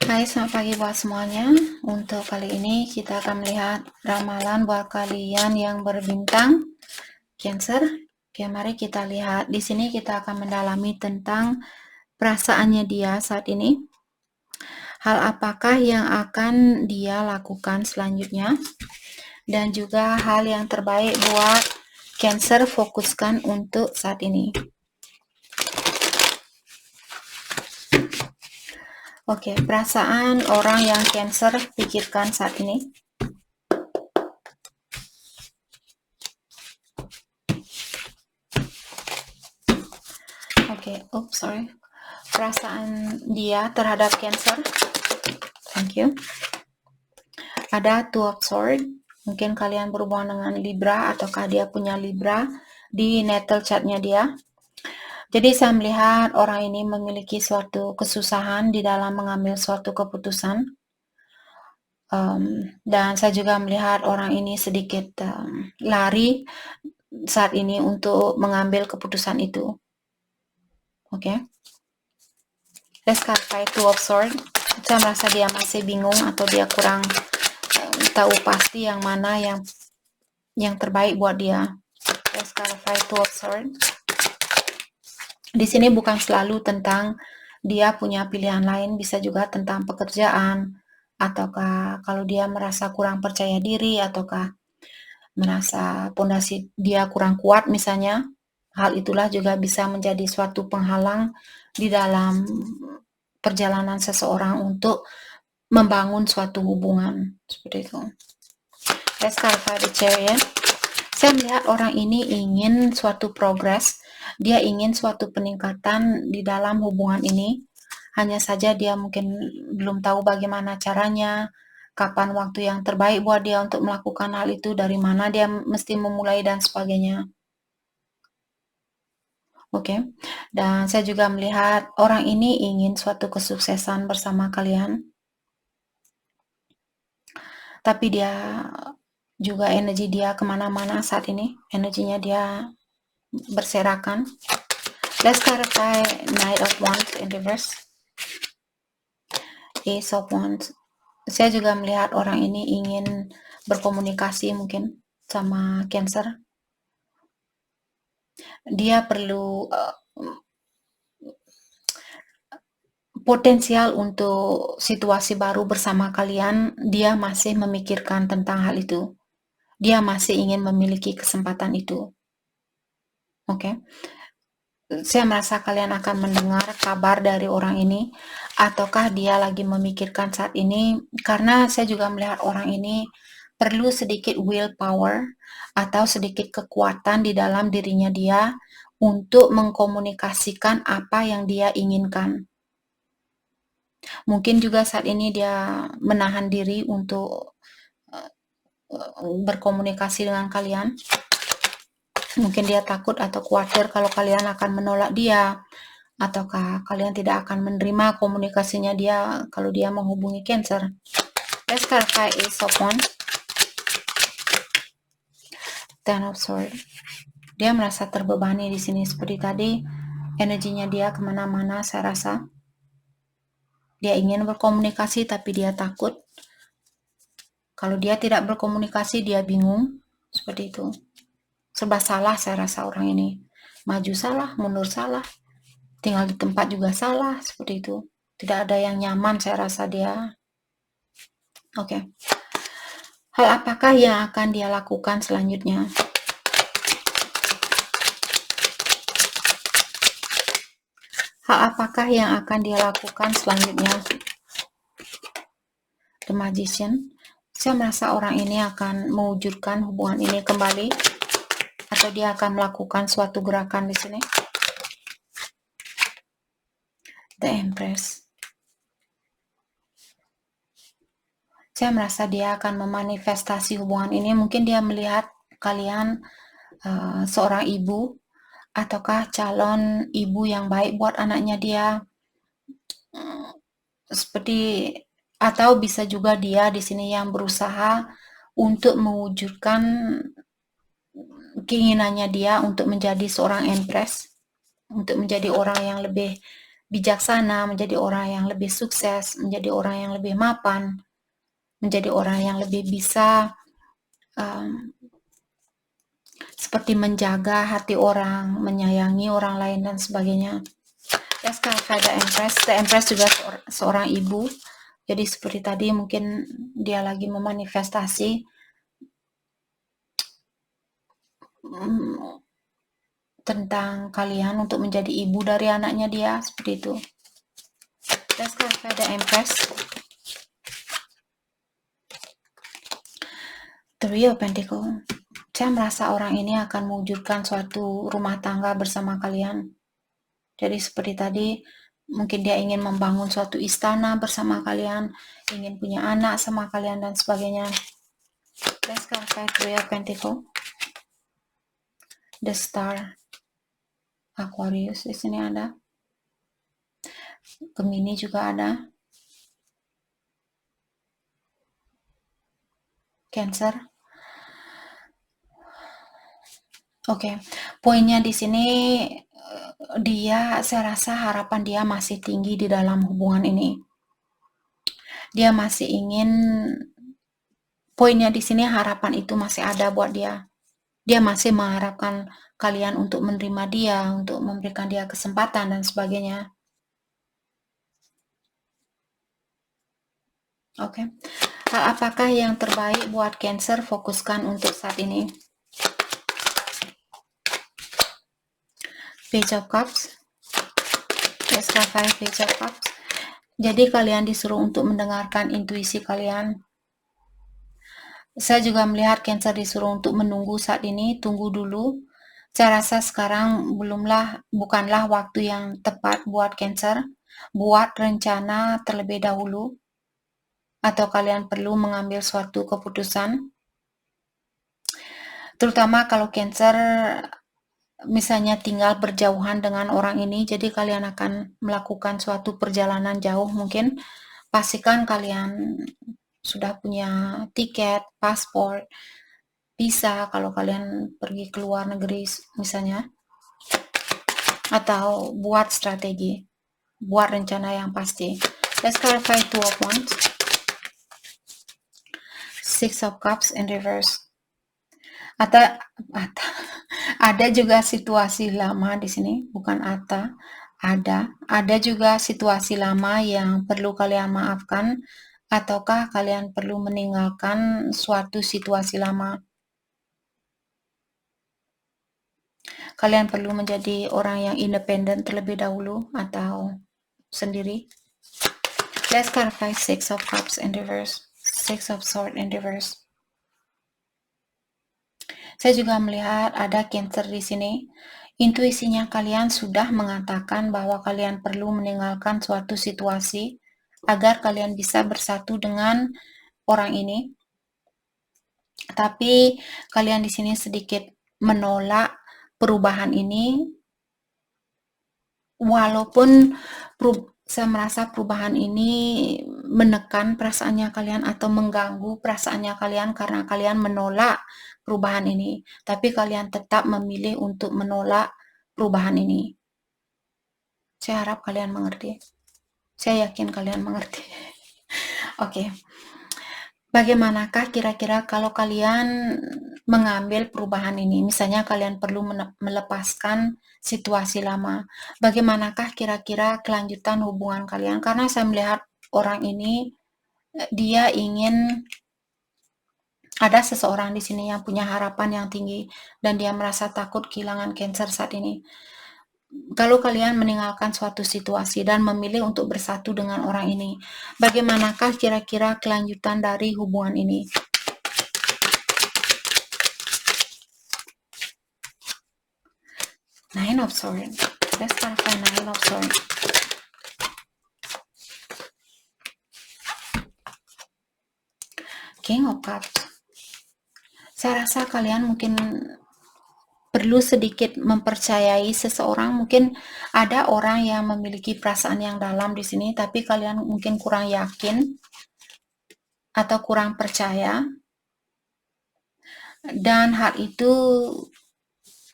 Hai, selamat pagi buat semuanya. Untuk kali ini kita akan melihat ramalan buat kalian yang berbintang Cancer. Oke, mari kita lihat. Di sini kita akan mendalami tentang perasaannya dia saat ini. Hal apakah yang akan dia lakukan selanjutnya? Dan juga hal yang terbaik buat Cancer fokuskan untuk saat ini. Oke, perasaan orang yang Cancer pikirkan saat ini. Oke, sorry. Perasaan dia terhadap Cancer. Thank you. Ada Two of Swords. Mungkin kalian berhubungan dengan Libra ataukah dia punya Libra di natal chartnya dia. Jadi saya melihat orang ini memiliki suatu kesusahan di dalam mengambil suatu keputusan. Dan saya juga melihat orang ini sedikit lari saat ini untuk mengambil keputusan itu. Oke. Let's clarify Two of Swords. Saya merasa dia masih bingung atau dia kurang tahu pasti yang mana yang terbaik buat dia. Let's clarify Two of Swords. Di sini bukan selalu tentang dia punya pilihan lain, bisa juga tentang pekerjaan, ataukah kalau dia merasa kurang percaya diri, ataukah merasa pondasi dia kurang kuat misalnya. Hal itulah juga bisa menjadi suatu penghalang di dalam perjalanan seseorang untuk membangun suatu hubungan seperti itu. Let's clarify the Chariot. Saya melihat orang ini ingin suatu progres, dia ingin suatu peningkatan di dalam hubungan ini. Hanya saja dia mungkin belum tahu bagaimana caranya, kapan waktu yang terbaik buat dia untuk melakukan hal itu, dari mana dia mesti memulai dan sebagainya. Oke. Dan saya juga melihat orang ini ingin suatu kesuksesan bersama kalian. Tapi dia juga energi dia kemana-mana saat ini. Energinya dia berserakan. Let's clarify Knight of Wands in reverse. Ace of Wands. Saya juga melihat orang ini ingin berkomunikasi mungkin sama Cancer. Dia perlu potensial untuk situasi baru bersama kalian. Dia masih memikirkan tentang hal itu. Dia masih ingin memiliki kesempatan itu. Oke. Saya merasa kalian akan mendengar kabar dari orang ini, ataukah dia lagi memikirkan saat ini, karena saya juga melihat orang ini perlu sedikit willpower atau sedikit kekuatan di dalam dirinya dia untuk mengkomunikasikan apa yang dia inginkan. Mungkin juga saat ini dia menahan diri untuk berkomunikasi dengan kalian. Mungkin dia takut atau khawatir kalau kalian akan menolak dia, ataukah kalian tidak akan menerima komunikasinya dia kalau dia menghubungi Cancer. Let's clarify Ace of Wands. Ten of Swords. Dia merasa terbebani di sini seperti tadi. Energinya dia kemana-mana, saya rasa. Dia ingin berkomunikasi tapi dia takut. Kalau dia tidak berkomunikasi, dia bingung. Seperti itu. Serba salah saya rasa orang ini. Maju salah, mundur salah. Tinggal di tempat juga salah, seperti itu. Tidak ada yang nyaman saya rasa dia. Oke. Hal apakah yang akan dia lakukan selanjutnya? Hal apakah yang akan dia lakukan selanjutnya? The Magician. Saya merasa orang ini akan mewujudkan hubungan ini kembali, atau dia akan melakukan suatu gerakan di sini. The Empress. Saya merasa dia akan memanifestasi hubungan ini. Mungkin dia melihat kalian seorang ibu, ataukah calon ibu yang baik buat anaknya dia. Seperti, atau bisa juga dia di sini yang berusaha untuk mewujudkan keinginannya dia untuk menjadi seorang Empress, untuk menjadi orang yang lebih bijaksana, menjadi orang yang lebih sukses, menjadi orang yang lebih mapan, menjadi orang yang lebih bisa seperti menjaga hati orang, menyayangi orang lain dan sebagainya. Let's clarify the Empress. The Empress juga seorang ibu. Jadi seperti tadi mungkin dia lagi memanifestasi tentang kalian untuk menjadi ibu dari anaknya dia, seperti itu. Let's clarify the Empress. Three of Pentacles. Saya merasa orang ini akan mewujudkan suatu rumah tangga bersama kalian. Jadi seperti tadi, mungkin dia ingin membangun suatu istana bersama kalian, ingin punya anak sama kalian dan sebagainya. Let's clarify Three of Pentacles. The Star. Aquarius di sini ada. Gemini juga ada. Cancer. Oke, poinnya di sini saya rasa harapan dia masih tinggi di dalam hubungan ini. Dia masih ingin, poinnya di sini harapan itu masih ada buat dia. Dia masih mengharapkan kalian untuk menerima dia, untuk memberikan dia kesempatan dan sebagainya. Oke. Hal apakah yang terbaik buat Cancer fokuskan untuk saat ini? Page of Cups. Let's clarify Page of Cups. Jadi kalian disuruh untuk mendengarkan intuisi kalian. Saya juga melihat Cancer disuruh untuk menunggu saat ini, tunggu dulu. Saya rasa sekarang bukanlah waktu yang tepat buat Cancer. Buat rencana terlebih dahulu. Atau kalian perlu mengambil suatu keputusan. Terutama kalau Cancer misalnya tinggal berjauhan dengan orang ini, jadi kalian akan melakukan suatu perjalanan jauh mungkin. Pastikan kalian sudah punya tiket, paspor, visa kalau kalian pergi ke luar negeri misalnya. Atau buat strategi, buat rencana yang pasti. Let's clarify Two of Wands. Six of Cups in reverse. Ada juga situasi lama di sini, bukan ada juga situasi lama yang perlu kalian maafkan, ataukah kalian perlu meninggalkan suatu situasi lama. Kalian perlu menjadi orang yang independen terlebih dahulu atau sendiri. Let's clarify Six of Cups in reverse, Six of Swords in reverse. Saya juga melihat ada Cancer di sini. Intuisinya kalian sudah mengatakan bahwa kalian perlu meninggalkan suatu situasi agar kalian bisa bersatu dengan orang ini. Tapi kalian di sini sedikit menolak perubahan ini. Walaupun saya merasa perubahan ini menekan perasaannya kalian atau mengganggu perasaannya kalian karena kalian menolak perubahan ini. Tapi kalian tetap memilih untuk menolak perubahan ini. Saya harap kalian mengerti. Saya yakin kalian mengerti. Oke. Bagaimanakah kira-kira kalau kalian mengambil perubahan ini? Misalnya kalian perlu melepaskan situasi lama. Bagaimanakah kira-kira kelanjutan hubungan kalian? Karena saya melihat orang ini, dia ingin, ada seseorang di sini yang punya harapan yang tinggi dan dia merasa takut kehilangan Cancer saat ini. Kalau kalian meninggalkan suatu situasi dan memilih untuk bersatu dengan orang ini, bagaimanakah kira-kira kelanjutan dari hubungan ini? Nine of Swords. Let's clarify Nine of Swords. King of Cups. Saya rasa kalian mungkin perlu sedikit mempercayai seseorang. Mungkin ada orang yang memiliki perasaan yang dalam di sini, tapi kalian mungkin kurang yakin atau kurang percaya. Dan hal itu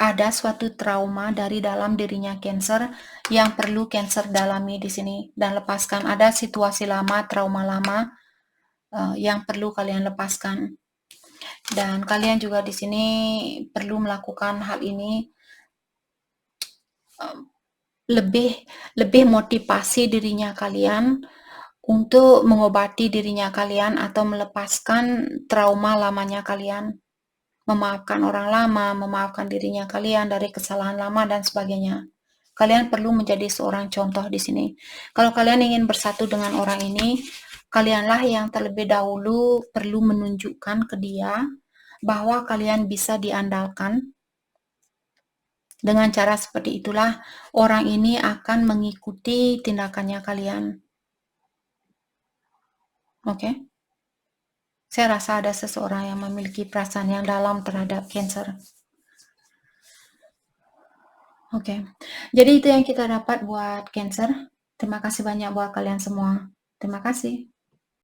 ada suatu trauma dari dalam dirinya Cancer yang perlu Cancer dalami di sini dan lepaskan. Ada situasi lama, trauma lama yang perlu kalian lepaskan. Dan kalian juga di sini perlu melakukan hal ini lebih motivasi dirinya kalian untuk mengobati dirinya kalian atau melepaskan trauma lamanya kalian. Memaafkan orang lama, memaafkan dirinya kalian dari kesalahan lama dan sebagainya. Kalian perlu menjadi seorang contoh di sini. Kalau kalian ingin bersatu dengan orang ini, kalianlah yang terlebih dahulu perlu menunjukkan ke dia bahwa kalian bisa diandalkan. Dengan cara seperti itulah orang ini akan mengikuti tindakannya kalian. Oke? Saya rasa ada seseorang yang memiliki perasaan yang dalam terhadap Cancer. Oke. Jadi itu yang kita dapat buat Cancer. Terima kasih banyak buat kalian semua. Terima kasih.